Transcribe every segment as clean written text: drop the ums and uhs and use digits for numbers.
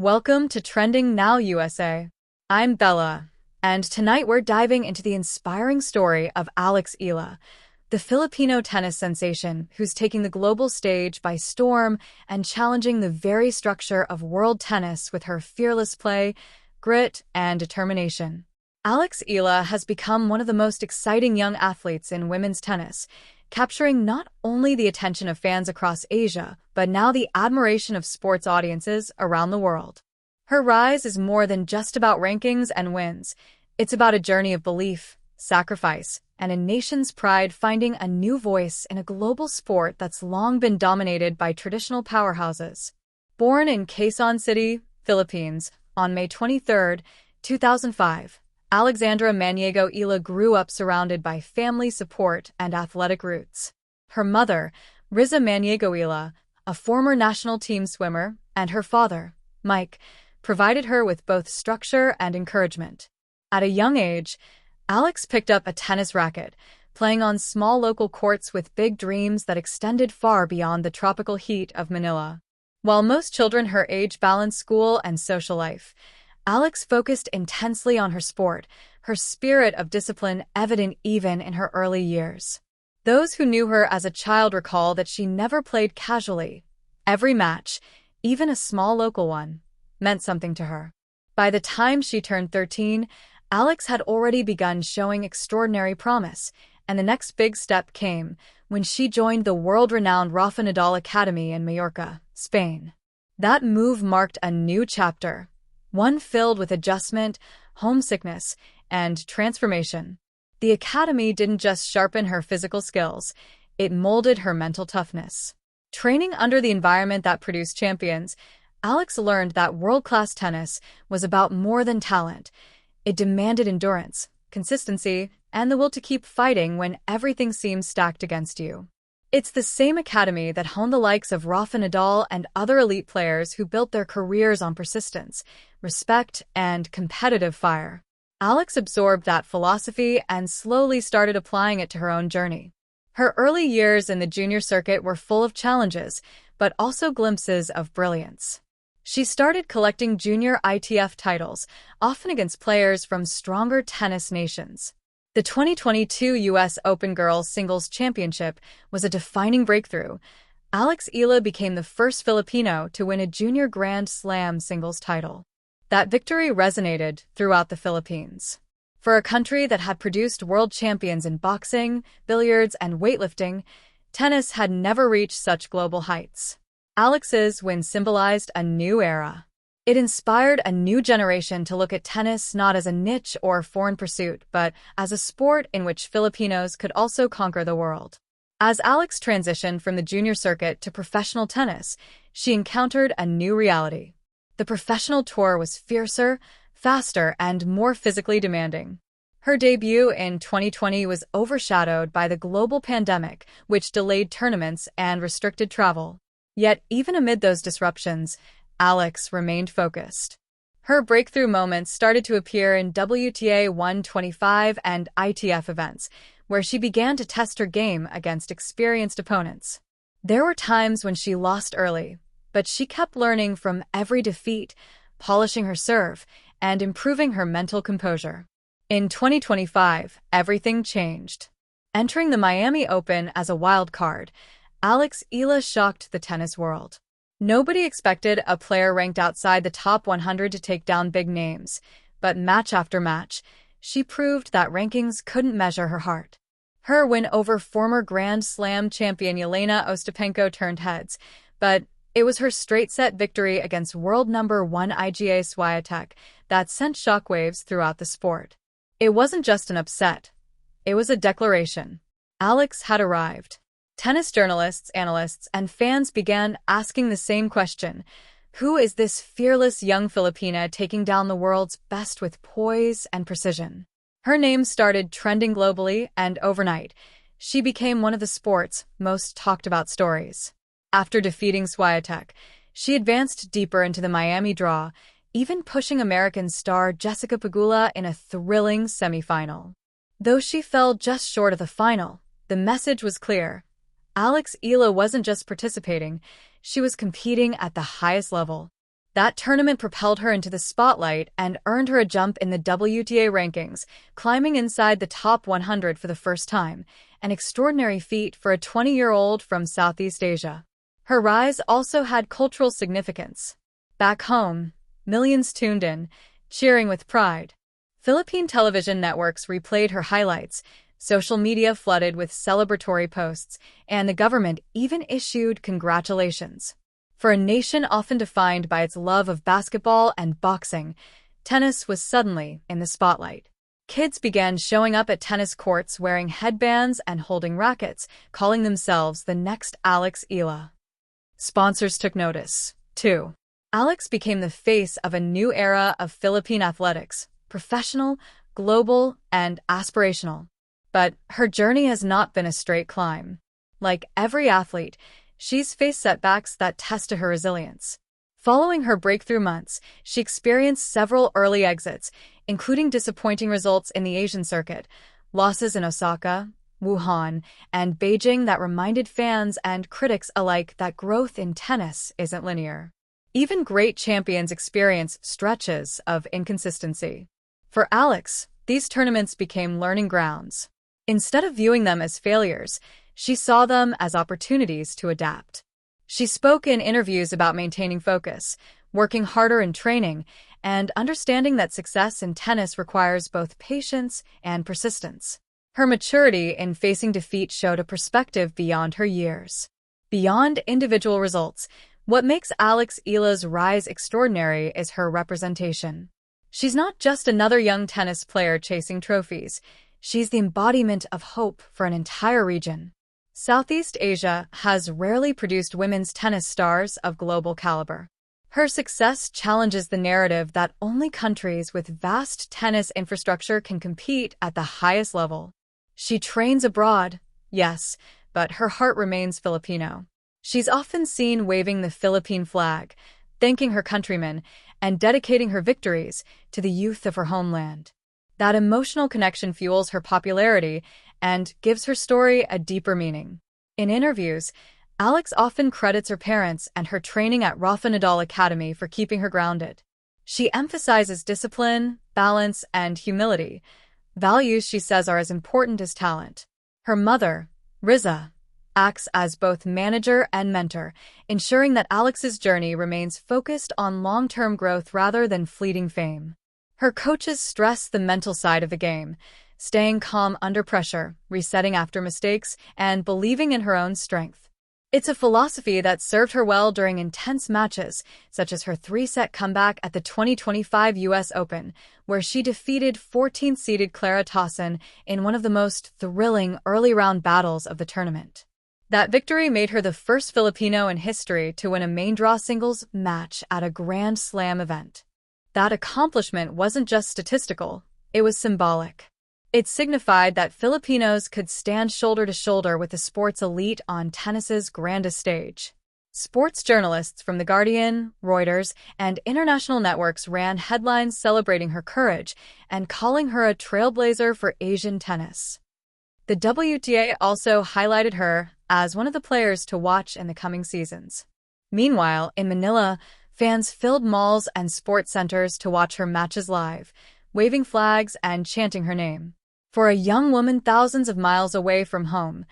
Welcome to Trending Now USA. I'm Bella, and tonight we're diving into the inspiring story of Alex Eala, the Filipino tennis sensation who's taking the global stage by storm and challenging the very structure of world tennis with her fearless play, grit, and determination. Alex Eala has become one of the most exciting young athletes in women's tennis, capturing not only the attention of fans across Asia, but now the admiration of sports audiences around the world. Her rise is more than just about rankings and wins. It's about a journey of belief, sacrifice, and a nation's pride finding a new voice in a global sport that's long been dominated by traditional powerhouses. Born in Quezon City, Philippines, on May 23, 2005, Alexandra Eala grew up surrounded by family support and athletic roots. Her mother, Riza Eala, a former national team swimmer, and her father, Mike, provided her with both structure and encouragement. At a young age, Alex picked up a tennis racket, playing on small local courts with big dreams that extended far beyond the tropical heat of Manila. While most children her age balanced school and social life, Alex focused intensely on her sport, her spirit of discipline evident even in her early years. Those who knew her as a child recall that she never played casually. Every match, even a small local one, meant something to her. By the time she turned 13, Alex had already begun showing extraordinary promise, and the next big step came when she joined the world-renowned Rafa Nadal Academy in Mallorca, Spain. That move marked a new chapter, one filled with adjustment, homesickness, and transformation. The academy didn't just sharpen her physical skills, it molded her mental toughness. Training under the environment that produced champions, Alex learned that world-class tennis was about more than talent. It demanded endurance, consistency, and the will to keep fighting when everything seems stacked against you. It's the same academy that honed the likes of Rafa Nadal and other elite players who built their careers on persistence, respect, and competitive fire. Alex absorbed that philosophy and slowly started applying it to her own journey. Her early years in the junior circuit were full of challenges, but also glimpses of brilliance. She started collecting junior ITF titles, often against players from stronger tennis nations. The 2022 U.S. Open Girls Singles Championship was a defining breakthrough. Alex Eala became the first Filipino to win a junior Grand Slam singles title. That victory resonated throughout the Philippines. For a country that had produced world champions in boxing, billiards, and weightlifting, tennis had never reached such global heights. Alex's win symbolized a new era. It inspired a new generation to look at tennis not as a niche or foreign pursuit, but as a sport in which Filipinos could also conquer the world. As Alex transitioned from the junior circuit to professional tennis, she encountered a new reality. The professional tour was fiercer, faster, and more physically demanding. Her debut in 2020 was overshadowed by the global pandemic, which delayed tournaments and restricted travel. Yet, even amid those disruptions, Alex remained focused. Her breakthrough moments started to appear in WTA 125 and ITF events, where she began to test her game against experienced opponents. There were times when she lost early, but she kept learning from every defeat, polishing her serve, and improving her mental composure. In 2025, everything changed. Entering the Miami Open as a wild card, Alex Eala shocked the tennis world. Nobody expected a player ranked outside the top 100 to take down big names, but match after match, she proved that rankings couldn't measure her heart. Her win over former Grand Slam champion Jelena Ostapenko turned heads, but it was her straight-set victory against world number 1 IGA Swiatek that sent shockwaves throughout the sport. It wasn't just an upset. It was a declaration. Alex had arrived. Tennis journalists, analysts, and fans began asking the same question. Who is this fearless young Filipina taking down the world's best with poise and precision? Her name started trending globally, and overnight, she became one of the sport's most talked about stories. After defeating Swiatek, she advanced deeper into the Miami draw, even pushing American star Jessica Pegula in a thrilling semifinal. Though she fell just short of the final, the message was clear. Alex Eala wasn't just participating, she was competing at the highest level. That tournament propelled her into the spotlight and earned her a jump in the WTA rankings, climbing inside the top 100 for the first time, an extraordinary feat for a 20-year-old from Southeast Asia. Her rise also had cultural significance. Back home, millions tuned in, cheering with pride. Philippine television networks replayed her highlights, social media flooded with celebratory posts, and the government even issued congratulations. For a nation often defined by its love of basketball and boxing, tennis was suddenly in the spotlight. Kids began showing up at tennis courts wearing headbands and holding rackets, calling themselves the next Alex Eala. Sponsors took notice, too. Alex became the face of a new era of Philippine athletics, professional, global, and aspirational. But her journey has not been a straight climb. Like every athlete, she's faced setbacks that tested her resilience. Following her breakthrough months, she experienced several early exits, including disappointing results in the Asian circuit, losses in Osaka, Wuhan, and Beijing that reminded fans and critics alike that growth in tennis isn't linear. Even great champions experience stretches of inconsistency. For Alex, these tournaments became learning grounds. Instead of viewing them as failures, she saw them as opportunities to adapt. She spoke in interviews about maintaining focus, working harder in training, and understanding that success in tennis requires both patience and persistence. Her maturity in facing defeat showed a perspective beyond her years. Beyond individual results, what makes Alex Eala's rise extraordinary is her representation. She's not just another young tennis player chasing trophies. She's the embodiment of hope for an entire region. Southeast Asia has rarely produced women's tennis stars of global caliber. Her success challenges the narrative that only countries with vast tennis infrastructure can compete at the highest level. She trains abroad, yes, but her heart remains Filipino. She's often seen waving the Philippine flag, thanking her countrymen, and dedicating her victories to the youth of her homeland. That emotional connection fuels her popularity and gives her story a deeper meaning. In interviews, Alex often credits her parents and her training at Rafa Nadal Academy for keeping her grounded. She emphasizes discipline, balance, and humility, values she says are as important as talent. Her mother, Riza, acts as both manager and mentor, ensuring that Alex's journey remains focused on long-term growth rather than fleeting fame. Her coaches stress the mental side of the game, staying calm under pressure, resetting after mistakes, and believing in her own strength. It's a philosophy that served her well during intense matches, such as her 3-set comeback at the 2025 U.S. Open, where she defeated 14th-seeded Clara Tauson in one of the most thrilling early-round battles of the tournament. That victory made her the first Filipino in history to win a main-draw singles match at a Grand Slam event. That accomplishment wasn't just statistical, it was symbolic. It signified that Filipinos could stand shoulder to shoulder with the sport's elite on tennis's grandest stage. Sports journalists from The Guardian, Reuters, and international networks ran headlines celebrating her courage and calling her a trailblazer for Asian tennis. The WTA also highlighted her as one of the players to watch in the coming seasons. Meanwhile, in Manila, fans filled malls and sports centers to watch her matches live, waving flags and chanting her name. For a young woman thousands of miles away from home,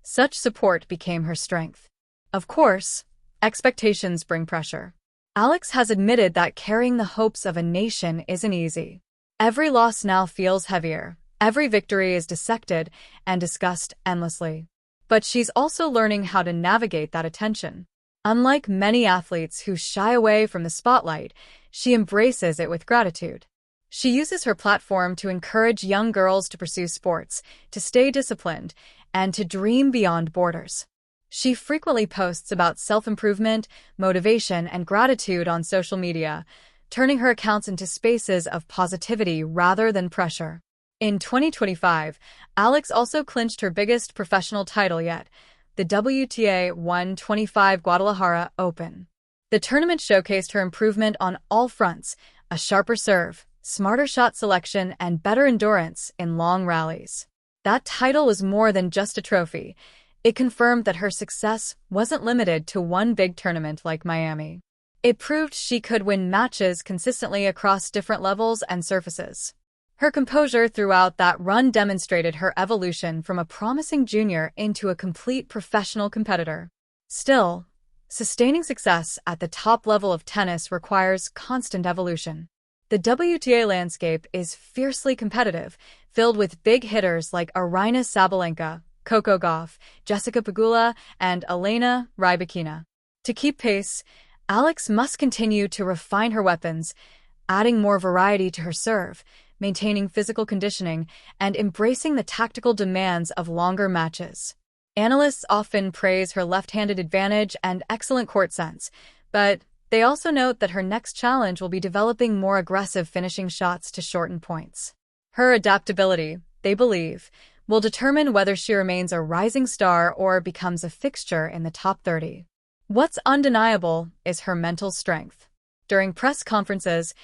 such support became her strength. Of course, expectations bring pressure. Alex has admitted that carrying the hopes of a nation isn't easy. Every loss now feels heavier, every victory is dissected and discussed endlessly. But she's also learning how to navigate that attention. Unlike many athletes who shy away from the spotlight, she embraces it with gratitude. She uses her platform to encourage young girls to pursue sports, to stay disciplined, and to dream beyond borders. She frequently posts about self-improvement, motivation, and gratitude on social media, turning her accounts into spaces of positivity rather than pressure. In 2025, Alex also clinched her biggest professional title yet, the WTA 125 Guadalajara Open. The tournament showcased her improvement on all fronts, a sharper serve, smarter shot selection, and better endurance in long rallies. That title was more than just a trophy. It confirmed that her success wasn't limited to one big tournament like Miami. It proved she could win matches consistently across different levels and surfaces. Her composure throughout that run demonstrated her evolution from a promising junior into a complete professional competitor. Still, sustaining success at the top level of tennis requires constant evolution. The WTA landscape is fiercely competitive, filled with big hitters like Aryna Sabalenka, Coco Gauff, Jessica Pegula, and Elena Rybakina. To keep pace, Alex must continue to refine her weapons, adding more variety to her serve, maintaining physical conditioning, and embracing the tactical demands of longer matches. Analysts often praise her left-handed advantage and excellent court sense, but they also note that her next challenge will be developing more aggressive finishing shots to shorten points. Her adaptability, they believe, will determine whether she remains a rising star or becomes a fixture in the top 30. What's undeniable is her mental strength. During press conferences,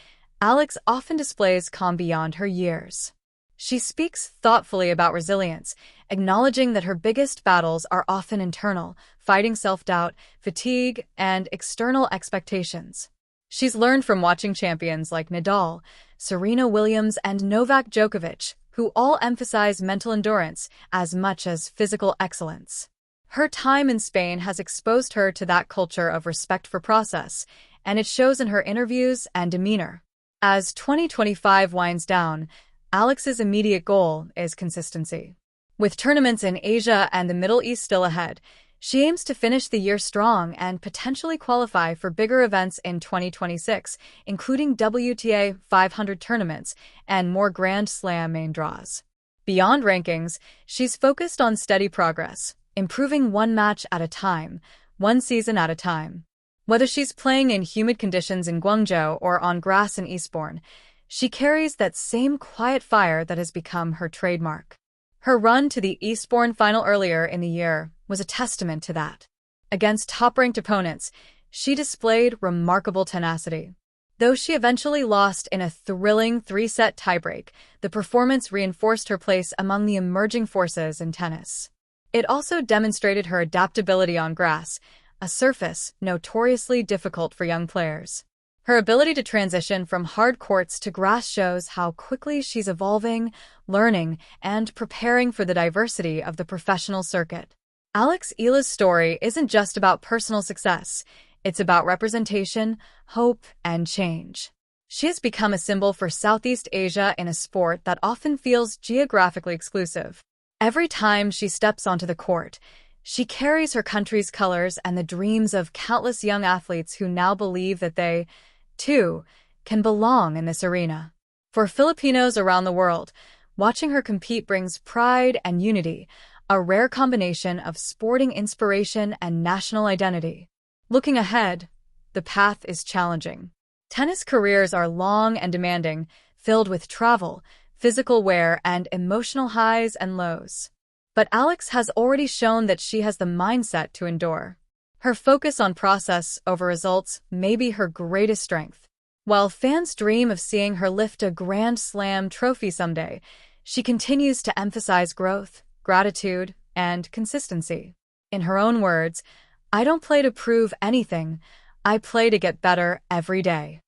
Alex often displays calm beyond her years. She speaks thoughtfully about resilience, acknowledging that her biggest battles are often internal, fighting self-doubt, fatigue, and external expectations. She's learned from watching champions like Nadal, Serena Williams, and Novak Djokovic, who all emphasize mental endurance as much as physical excellence. Her time in Spain has exposed her to that culture of respect for process, and it shows in her interviews and demeanor. As 2025 winds down, Alex's immediate goal is consistency. With tournaments in Asia and the Middle East still ahead, she aims to finish the year strong and potentially qualify for bigger events in 2026, including WTA 500 tournaments and more Grand Slam main draws. Beyond rankings, she's focused on steady progress, improving one match at a time, one season at a time. Whether she's playing in humid conditions in Guangzhou or on grass in Eastbourne, she carries that same quiet fire that has become her trademark. Her run to the Eastbourne final earlier in the year was a testament to that. Against top-ranked opponents, she displayed remarkable tenacity. Though she eventually lost in a thrilling three-set tiebreak, the performance reinforced her place among the emerging forces in tennis. It also demonstrated her adaptability on grass, a surface notoriously difficult for young players. Her ability to transition from hard courts to grass shows how quickly she's evolving, learning, and preparing for the diversity of the professional circuit. Alex Eala's story isn't just about personal success. It's about representation, hope, and change. She has become a symbol for Southeast Asia in a sport that often feels geographically exclusive. Every time she steps onto the court, she carries her country's colors and the dreams of countless young athletes who now believe that they, too, can belong in this arena. For Filipinos around the world, watching her compete brings pride and unity, a rare combination of sporting inspiration and national identity. Looking ahead, the path is challenging. Tennis careers are long and demanding, filled with travel, physical wear, and emotional highs and lows. But Alex has already shown that she has the mindset to endure. Her focus on process over results may be her greatest strength. While fans dream of seeing her lift a Grand Slam trophy someday, she continues to emphasize growth, gratitude, and consistency. In her own words, "I don't play to prove anything, I play to get better every day."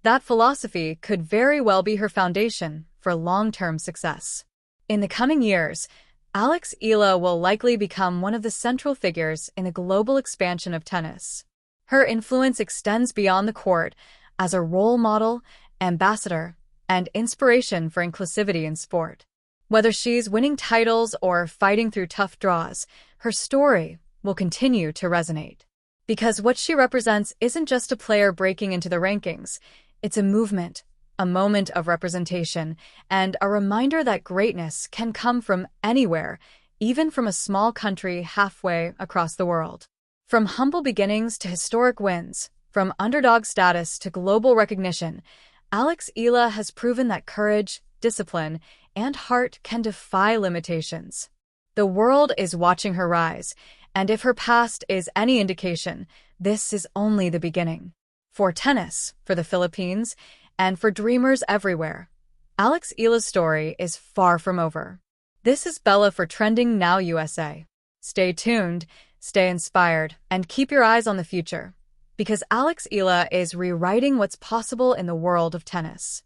That philosophy could very well be her foundation for long-term success. In the coming years, Alex Eala will likely become one of the central figures in the global expansion of tennis. Her influence extends beyond the court as a role model, ambassador, and inspiration for inclusivity in sport. Whether she's winning titles or fighting through tough draws, her story will continue to resonate. Because what she represents isn't just a player breaking into the rankings, it's a movement, a moment of representation, and a reminder that greatness can come from anywhere, even from a small country halfway across the world. From humble beginnings to historic wins, from underdog status to global recognition, Alex Eala has proven that courage, discipline, and heart can defy limitations. The world is watching her rise, and if her past is any indication, this is only the beginning. For tennis, for the Philippines, and for dreamers everywhere, Alex Eala's story is far from over. This is Bella for Trending Now USA. Stay tuned, stay inspired, and keep your eyes on the future. because Alex Eala is rewriting what's possible in the world of tennis.